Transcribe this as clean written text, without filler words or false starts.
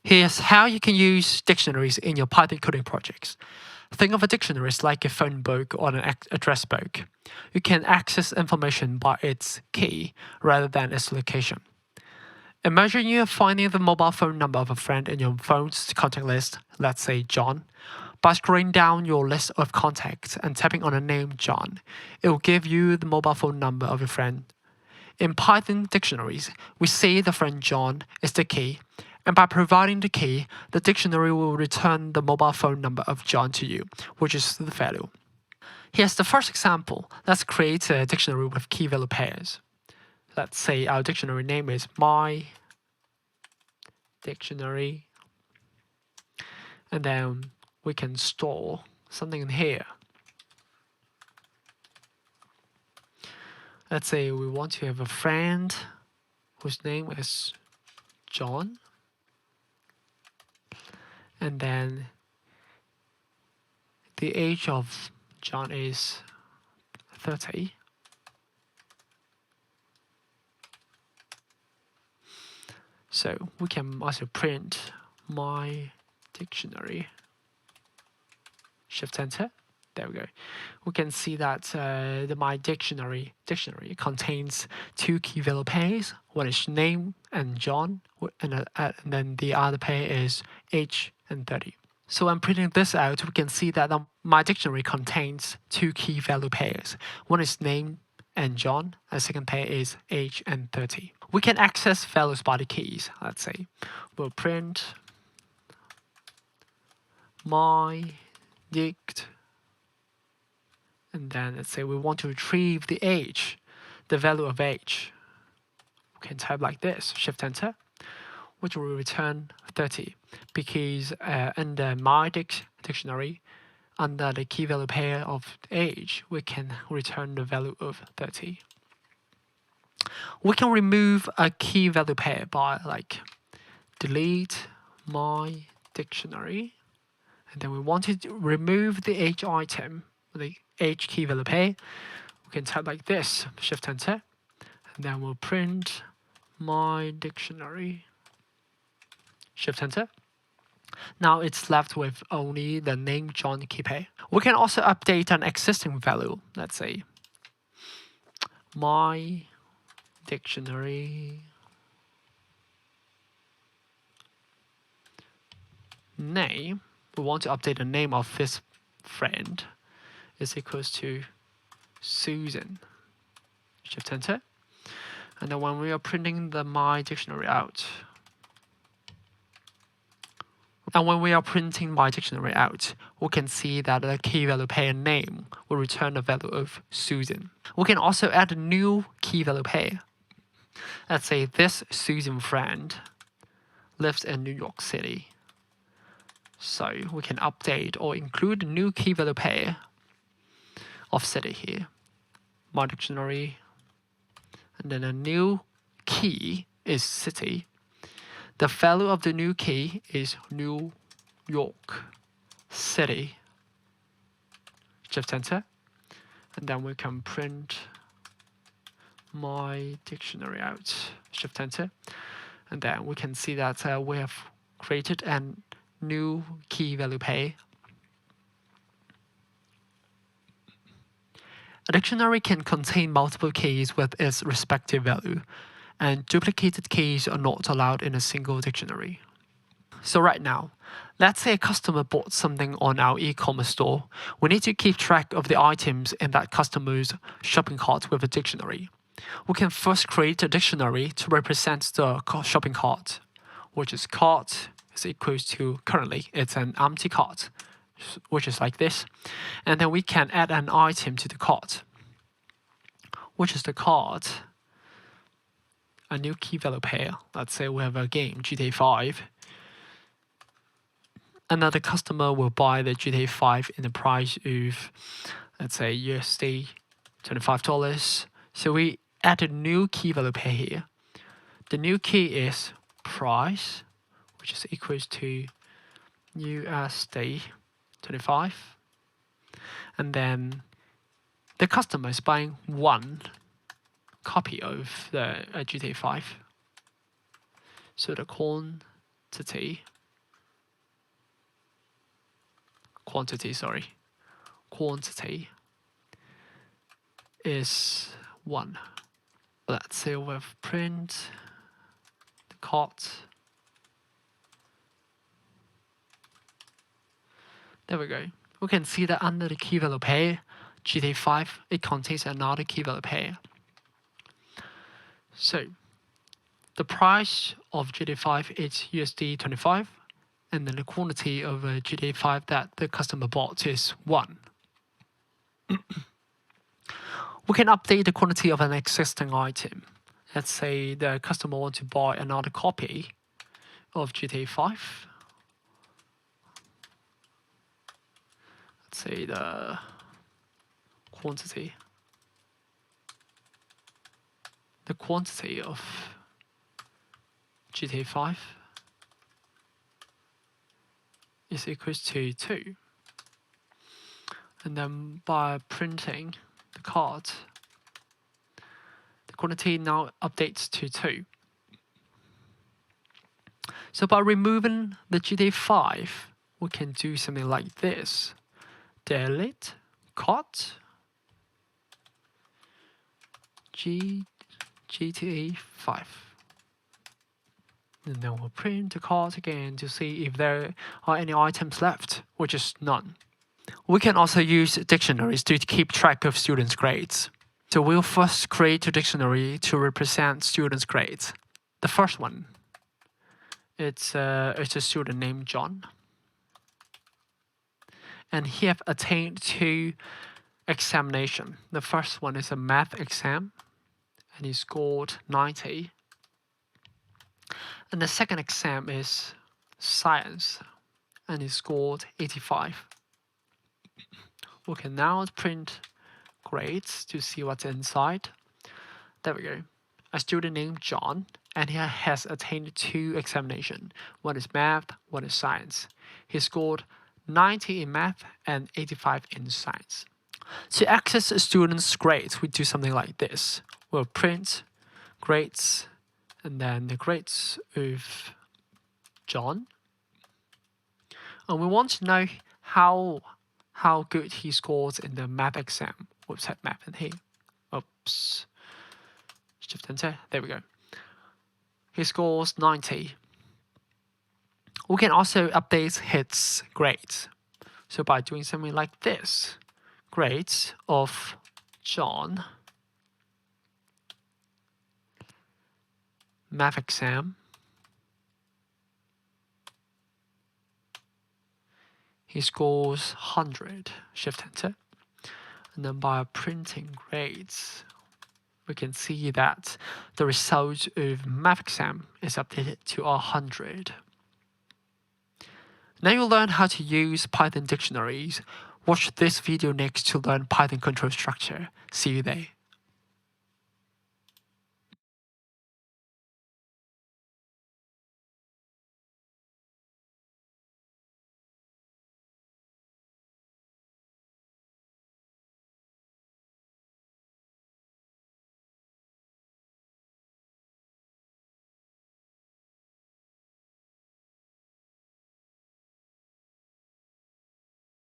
Here's how you can use dictionaries in your Python coding projects. Think of a dictionary as like a phone book or an address book. You can access information by its key rather than its location. Imagine you are finding the mobile phone number of a friend in your phone's contact list, let's say John. By scrolling down your list of contacts and tapping on the name John, it will give you the mobile phone number of your friend. In Python dictionaries, we say the friend John is the key, and by providing the key, the dictionary will return the mobile phone number of John to you, which is the value. Here's the first example. Let's create a dictionary with key-value pairs. Let's say our dictionary name is my dictionary, and then we can store something in here. Let's say we want to have a friend whose name is John, and then the age of John is 30. So we can also print my dictionary. Shift enter. There we go. We can see that the my dictionary contains two key-value pairs. One is name and John, and then the other pair is age and 30. So when printing this out, we can see that my dictionary contains two key-value pairs. One is name and John, and the second pair is age and 30. We can access values by the keys. Let's say we'll print my dict, and then let's say we want to retrieve the age, the value of age. We can type like this, shift enter, which will return 30, because under my dictionary, under the key value pair of age, we can return the value of 30. We can remove a key value pair by like delete my dictionary, and then we want to remove the age item, the age key value pair. We can type like this, shift enter, and then we'll print my dictionary, shift enter. Now it's left with only the name John key pair. We can also update an existing value. Let's say my dictionary name. We want to update the name of this friend is equals to Susan. Shift enter. And then when we are printing the my dictionary out, we can see that the key value pair name will return the value of Susan. We can also add a new key value pair. Let's say this Susan friend lives in New York City. So we can update or include a new key value pair of city here. My dictionary, and then a new key is city. The value of the new key is New York City. Shift enter, and then we can print my dictionary out. Shift enter, and then we can see that we have created a new key value pair. A dictionary can contain multiple keys with its respective value, and duplicated keys are not allowed in a single dictionary. So right now, let's say a customer bought something on our e-commerce store. We need to keep track of the items in that customer's shopping cart with a dictionary. We can first create a dictionary to represent the shopping cart, which is cart is equals to, currently it's an empty cart, which is like this. And then we can add an item to the cart, which is the cart, a new key value pair. Let's say we have a game, GTA 5. Another customer will buy the GTA 5 in the price of, let's say, USD $25. So we add a new key value pair here. The new key is price, which is equals to USD 25. And then the customer is buying one copy of the GTA 5. So the quantity quantity, sorry. Quantity is 1. Let's say we'll print the cart. There we go. We can see that under the key value pair, GTA5, it contains another key value pair. So the price of GTA5 is USD 25, and then the quantity of GTA5 that the customer bought is 1. We can update the quantity of an existing item. Let's say the customer wants to buy another copy of GTA5. Let's say the quantity. The quantity of GTA5 is equals to 2. And then by printing the card, the quantity now updates to 2. So by removing the GTA5, we can do something like this. Delete cart GTA5. And then we'll print the card again to see if there are any items left, which is none. We can also use dictionaries to keep track of students' grades. So we'll first create a dictionary to represent students' grades. The first one, it's a student named John. And he have attained 2 examinations. The first one is a math exam, and he scored 90. And the second exam is science, and he scored 85. We can now print grades to see what's inside. There we go. A student named John, and he has attained 2 examinations. One is math, one is science. He scored 90 in math and 85 in science. To access a student's grades, we do something like this. We'll print grades, and then the grades of John. And we want to know how good he scores in the math exam. We'll type math in here. Oops. Shift enter. There we go. He scores 90. We can also update his grades. So by doing something like this, grades of John, math exam, he scores 100. Shift enter. And then by printing grades, we can see that the result of math exam is updated to 100. Now you'll learn how to use Python dictionaries. Watch this video next to learn Python control structure. See you there.